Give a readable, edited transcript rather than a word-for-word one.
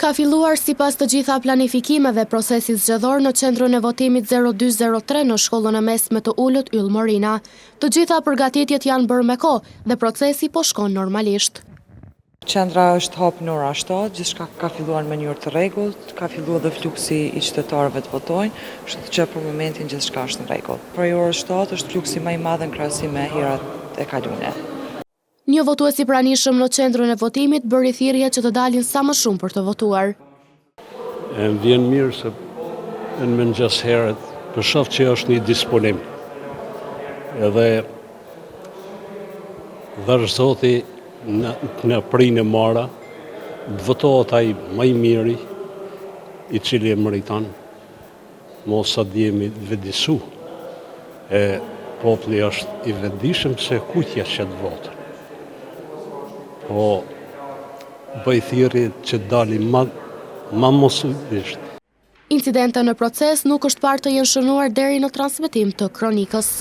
Ka filluar sipas të gjitha planifikimeve procesi zgjedhor në qendrën e votimit 0203 në shkollën e mesme të Ullët Yll Morina. Të gjitha përgatitjet janë bërë me kohë dhe procesi po shkon normalisht. Qendra është hapur në ora 7, gjithçka ka filluar në mënyrë të rregullt, ka filluar dhe fluksi i qytetarëve të votojnë, kështu që për momentin gjithçka është në rregull. Prej orës 7 është fluksi më i madh në krahasim me herat e kaluara. Një votues i pranishëm në qendrën e votimit bëri thirrje që të dalin sa më shumë për të votuar. Më vjen mirë se në mëngjes herët për shoh që është një disponim. Edhe vazhdoti në prinë mora, të votohet ai më i miri i cili e meriton, mos sa jemi vëdisu. Populli është i vetëdijshëm se kujtja që të votë. Po bëj thirrje që dalin ma mosulisht. Incidente në proces nuk është parë të jenë shënuar deri në transmetim të kronikës.